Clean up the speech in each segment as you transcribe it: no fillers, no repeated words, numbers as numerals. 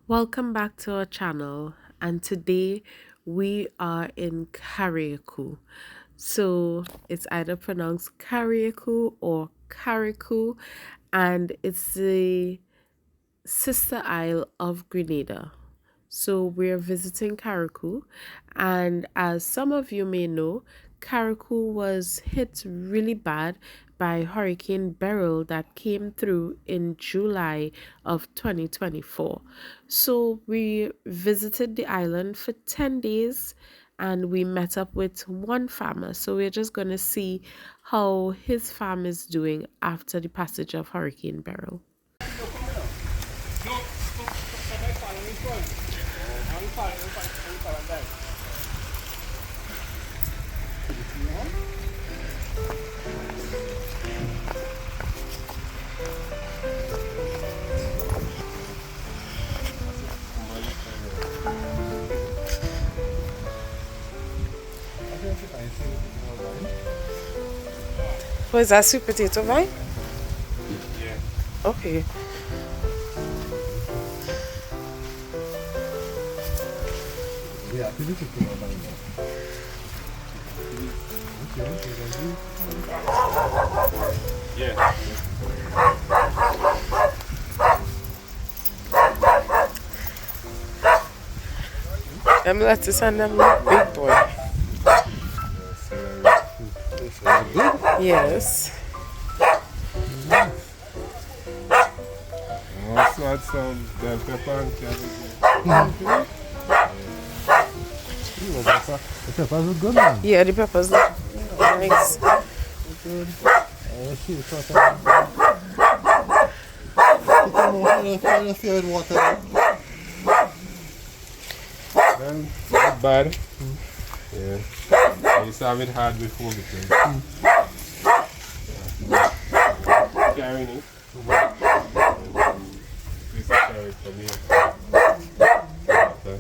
Welcome back to our channel, and today we are in Carriacou. So it's either pronounced Carriacou or Carriacou, and it's the sister isle of Grenada. So we're visiting Carriacou, and as some of you may know, Carriacou was hit really bad by Hurricane Beryl that came through in July of 2024. So we visited the island for 10 days and we met up with one farmer. So we're just going to see how his farm is doing after the passage of Hurricane Beryl. Oh, is that sweet potato vine? Yeah. Okay. Yeah, this is Yeah. Them lettuce and them look big boy. Yes. Also add some bell pepper and cabbage. The peppers look good, man. Yeah, the peppers look nice. Good. See the peppers. Water. Well, not bad. Yeah. I used to have it hard before because carrying it. This is carry it from here. Okay.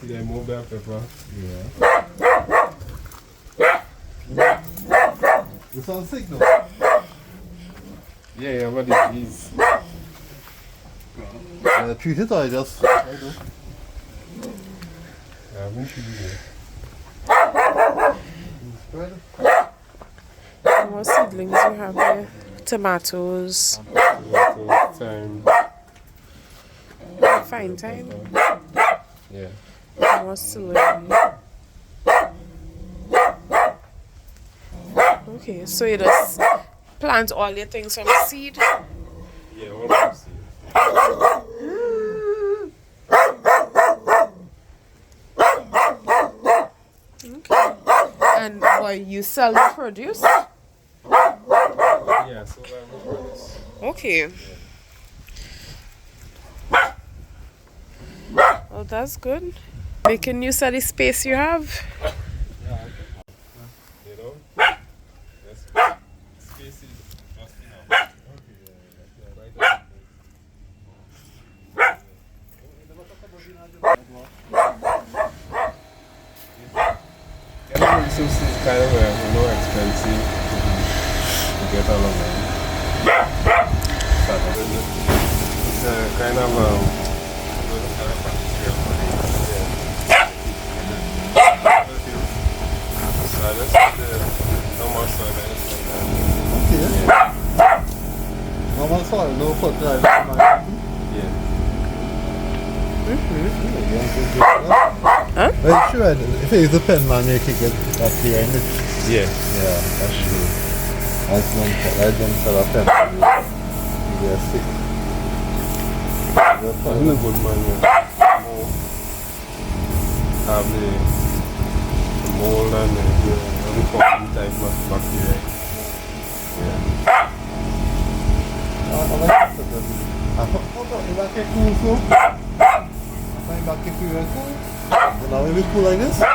See them more bell pepper. Yeah. You sound sick though. Yeah, what it is. Treat it or just. I haven't seen it. What seedlings you have here? Tomatoes. Time. Fine time. Yeah. More celery. Okay, so you just plant all your things from seed. Yeah, all from seed. Okay. And what you sell the produce? Yeah, so I'm produce. Okay. Well, that's good. Making use of the space you have. You know? That's space is just enough. Animal resources is kind of more expensive to get along with. It's kind of so I just put no more soil or anything like that. Okay. Normal soil, no fertilizer. Yeah. Huh? Well, sure, if it is a pen man, you can get bacteria in it. Yeah. Yeah, that's true. I don't sell a pen. You get sick. I'm a good man. Have the mold and the funky type of bacteria. Yeah. I like it. How about if I get cool so? If I get cool, then I will be cool like this. Okay.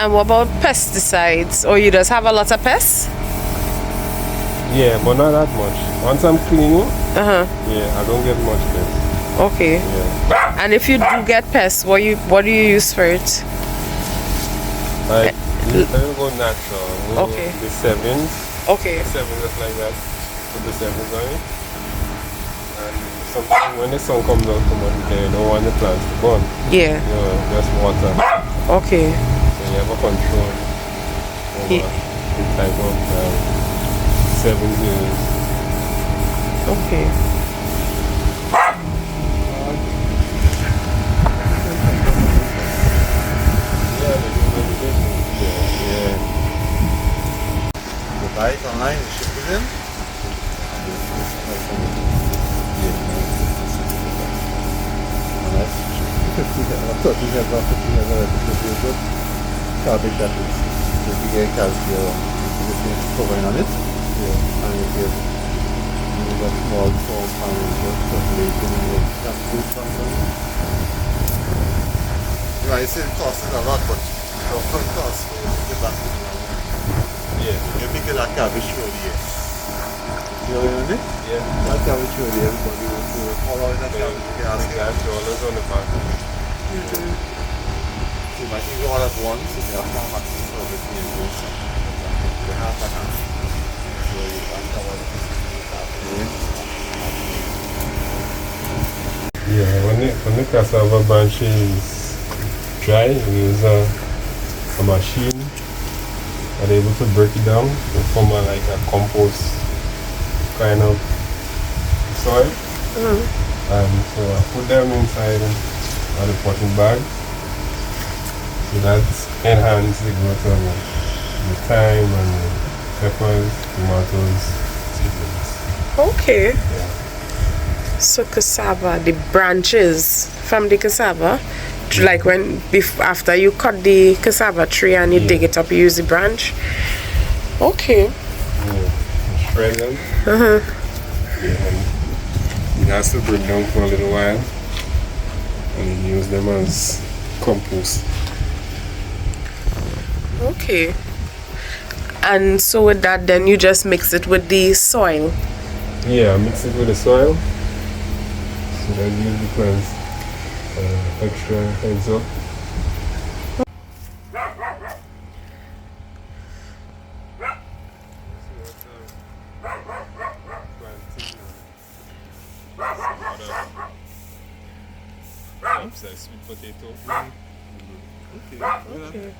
And what about pesticides? Or you just have a lot of pests? Yeah, but not that much. Once I'm cleaning, Uh-huh. yeah, I don't get much pests. Okay. Yeah. And if you do get pests, what do you use for it? Like, I don't go natural. Okay. The sevens. Okay. Seven, just like that. put the sevens on it. And sometimes when the sun comes out too much, you don't want the plants to burn. Yeah. You know, just water. Okay. So you have a control over the type of sevens you use. Okay. Yeah, they do meditation. Yeah. You buy it online, you ship it in. Cabbage that is if you get calcium, you just covering on it. Yeah. And you get a small foam and you just circulate and you can do something. You know, I say it costs a lot, but the upfront cost for you to get back to the Yeah. you pick it like cabbage really is. You know what I mean? Yeah. That cabbage really everybody will do it. All in that cabbage you can ask The $5 on the back. So you might think all at once, if you have more maximum service, you do something. You have that kind of so you can cover that. Yeah, when the cassava branch is dry, we use a machine and able to break it down to form like a compost kind of soil. And so I put them inside the potting bag. So that enhances the growth of the thyme and the peppers, tomatoes, seedlings. Okay. Yeah. So cassava, the branches from the cassava, like after you cut the cassava tree and you dig it up, you use the branch. Okay. Yeah. Shred them. Yeah, and it has to break down for a little while and you use them as compost. Okay. And so with that, then you just mix it with the soil. Yeah, mix it with the soil so that gives the plants extra heads up. Sweet potato. Okay.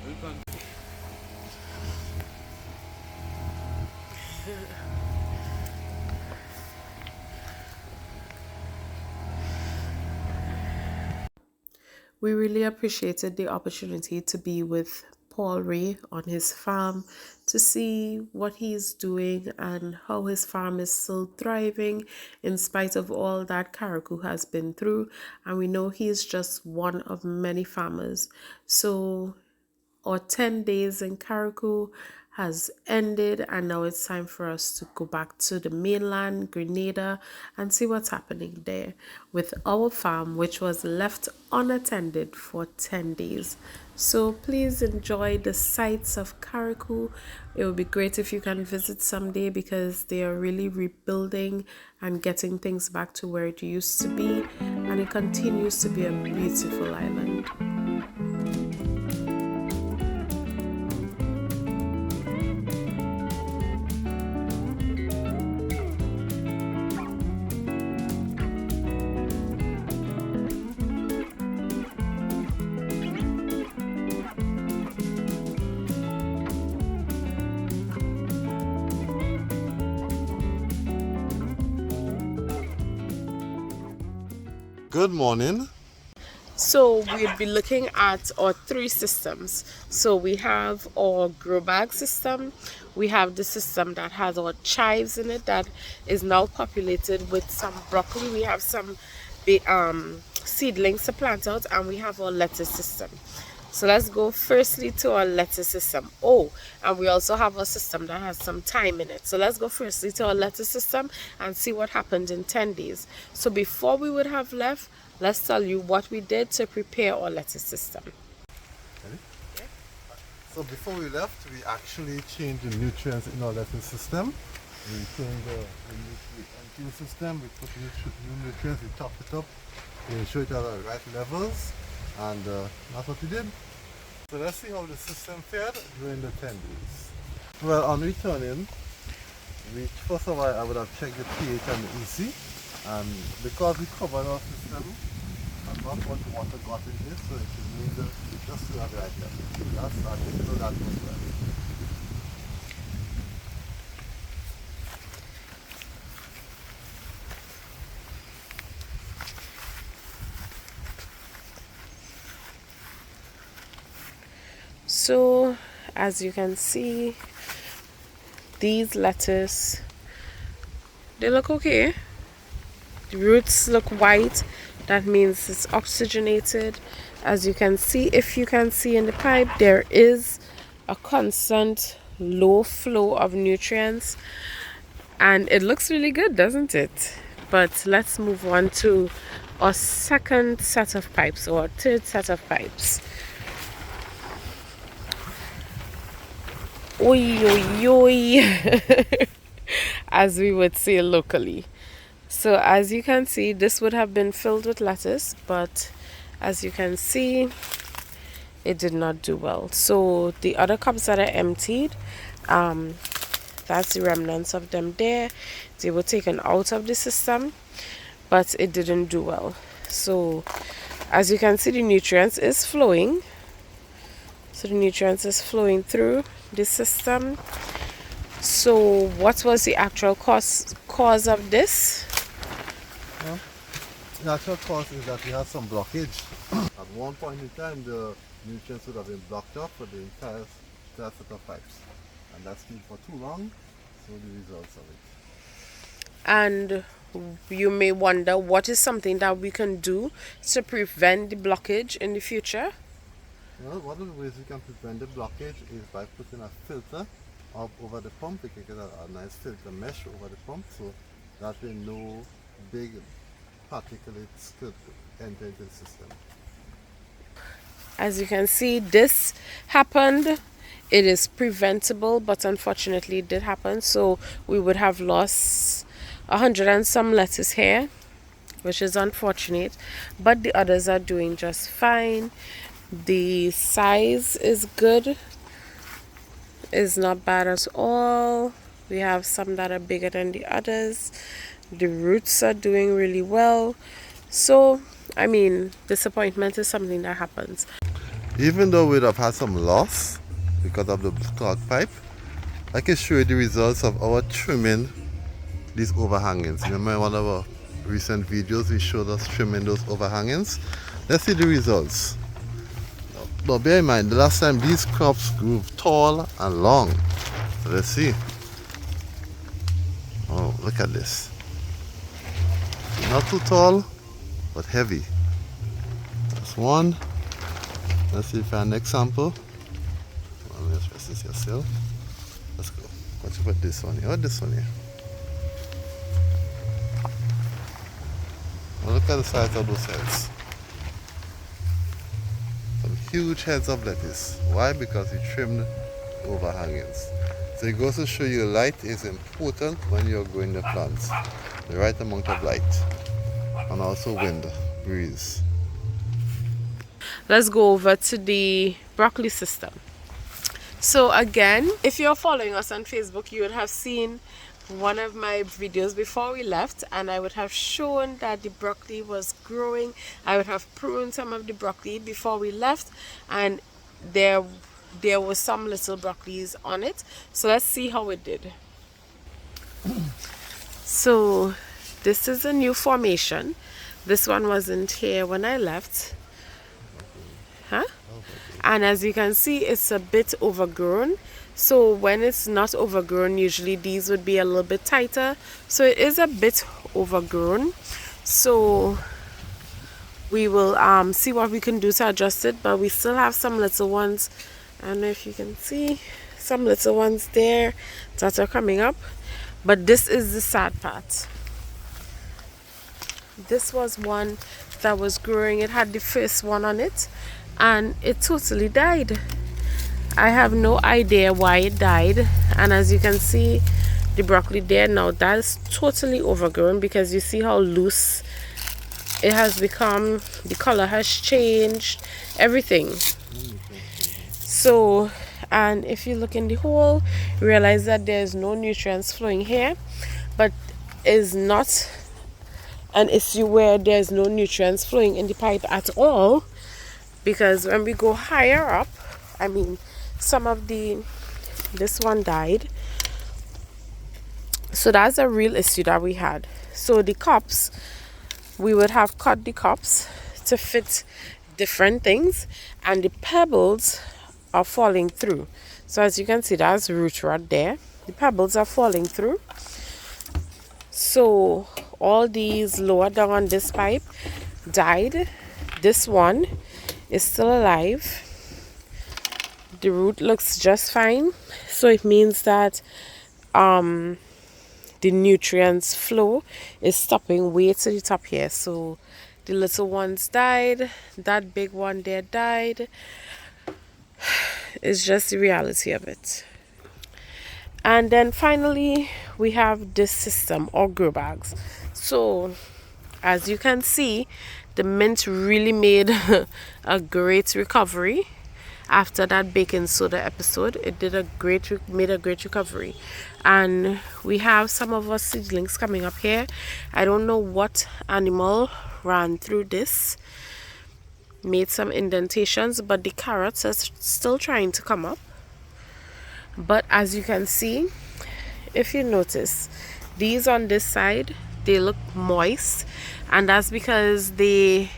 We really appreciated the opportunity to be with Paul Ray on his farm to see what he's doing and how his farm is still thriving in spite of all that Carriacou has been through. And we know he's just one of many farmers. So our 10 days in Carriacou has ended, and now it's time for us to go back to the mainland, Grenada, and see what's happening there with our farm, which was left unattended for 10 days. So please enjoy the sights of Carriacou. It would be great if you can visit someday because they are really rebuilding and getting things back to where it used to be, and it continues to be a beautiful island. Good morning. So we'll be looking at our 3 systems. So we have our grow bag system. We have the system that has our chives in it that is now populated with some broccoli. We have some seedlings to plant out, and we have our lettuce system. So let's go firstly to our lettuce system. Oh, and we also have a system that has some thyme in it. So let's go firstly to our lettuce system and see what happened in 10 days. So before we would have left, let's tell you what we did to prepare our lettuce system. Okay. So before we left, we actually changed the nutrients in our lettuce system. We changed the NQ system, we put new nutrients, we topped it up, we ensured it at the right levels, and that's what we did. So let's see how the system fared during the 10 days. Well, on returning, First of all, I would have checked the pH and the EC, and because we covered our system, and not much water got in this, so it should mean just to have the right level. That's I think so that was well. So as you can see, these lettuce, they look okay. The roots look white, that means it's oxygenated. As you can see, if you can see in the pipe, there is a constant low flow of nutrients, and it looks really good, doesn't it? But let's move on to our second set of pipes, or third set of pipes. Oi, oi, oi, as we would say locally. So as you can see, this would have been filled with lettuce, but as you can see, it did not do well. So the other cups that I emptied, that's the remnants of them there. They were taken out of the system, but it didn't do well. So as you can see, the nutrients is flowing. So the nutrients is flowing through the system. So what was the actual cause of this? Well, the actual cause is that we had some blockage. At one point in time, the nutrients would have been blocked off for the entire set of pipes, and that's been for too long. So the results of it. And you may wonder, what is something that we can do to prevent the blockage in the future? Well, one of the ways we can prevent the blockage is by putting a filter up over the pump. We can get a nice filter mesh over the pump, so that way no big particulates could enter into the system. As you can see, this happened. It is preventable, but unfortunately it did happen. So we would have lost 100 and some lettuce here, which is unfortunate, but the others are doing just fine. The size is good, is not bad at all. We have some that are bigger than the others. The roots are doing really well. So I mean, disappointment is something that happens. Even though we'd have had some loss because of the clogged pipe, I can show you the results of our trimming these overhangings. Remember in one of our recent videos we showed us trimming those overhangings? Let's see the results. Now bear in mind, the last time these crops grew tall and long. So let's see. Oh, look at this. Not too tall, but heavy. That's one. Let's see if I have an example. Well, let's press this yourself. Let's go. What you put this one here? What this one here? Well, look at the size of those heads. Some huge heads of lettuce. Why? Because we trimmed overhangings. So it goes to show you light is important when you're growing the plants. The right amount of light. And also wind, breeze. Let's go over to the broccoli system. So again, if you're following us on Facebook, you would have seen one of my videos before we left, and I would have shown that the broccoli was growing. I would have pruned some of the broccoli before we left, and there was some little broccolis on it. So let's see how it did. So this is a new formation. This one wasn't here when I left. And as you can see, it's a bit overgrown. So when it's not overgrown, usually these would be a little bit tighter. So it is a bit overgrown. So we will see what we can do to adjust it, but we still have some little ones. I don't know if you can see some little ones there that are coming up. But this is the sad part. This was one that was growing. It had the first one on it, and it totally died. I have no idea why it died. And as you can see, the broccoli there now, that is totally overgrown, because you see how loose it has become. The color has changed, everything. So and if you look in the hole, you realize that there's no nutrients flowing here, but is not an issue where there's no nutrients flowing in the pipe at all, because when we go higher up, I mean, some of this one died, so that's a real issue that we had. So the cups, we would have cut the cups to fit different things, and the pebbles are falling through. So as you can see, that's root rod there. The pebbles are falling through. So all these lower down on this pipe died. This one is still alive. The root looks just fine. So it means that the nutrients flow is stopping way to the top here. So the little ones died, that big one there died. It's just the reality of it. And then finally we have this system, or grow bags. So as you can see, the mint really made a great recovery after that baking soda episode. It did made a great recovery. And we have some of our seedlings coming up here. I don't know what animal ran through this, made some indentations, but the carrots are still trying to come up. But as you can see, if you notice, these on this side, they look moist, and that's because they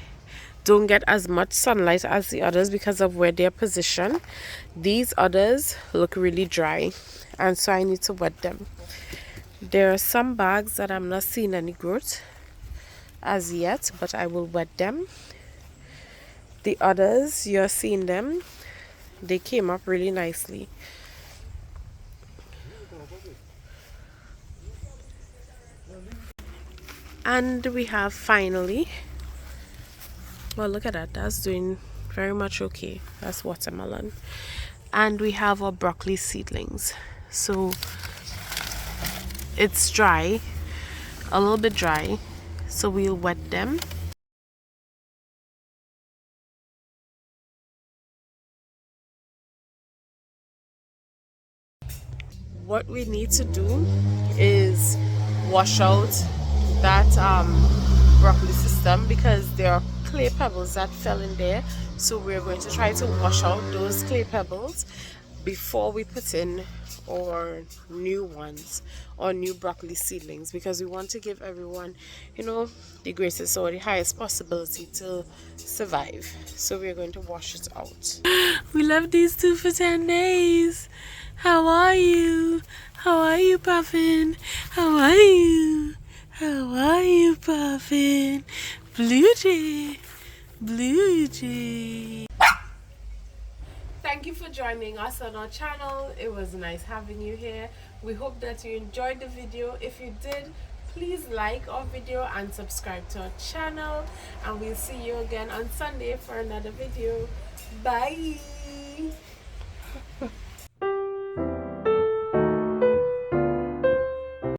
don't get as much sunlight as the others because of where they're positioned. These others look really dry, and so I need to wet them. There are some bags that I'm not seeing any growth as yet, but I will wet them. The others, you're seeing them, they came up really nicely. And we have finally, well, look at that, that's doing very much okay. That's watermelon. And we have our broccoli seedlings. So it's dry, a little bit dry, so we'll wet them. What we need to do is wash out that broccoli system, because there are clay pebbles that fell in there. So we're going to try to wash out those clay pebbles before we put in our new ones, or new broccoli seedlings, because we want to give everyone, the greatest or the highest possibility to survive. So we're going to wash it out. We left these two for 10 days. How are you? How are you, Puffin? How are you? How are you, Puffin? Blue Jay. Blue Jay. Thank you for joining us on our channel. It was nice having you here. We hope that you enjoyed the video. If you did, please like our video and subscribe to our channel. And we'll see you again on Sunday for another video. Bye.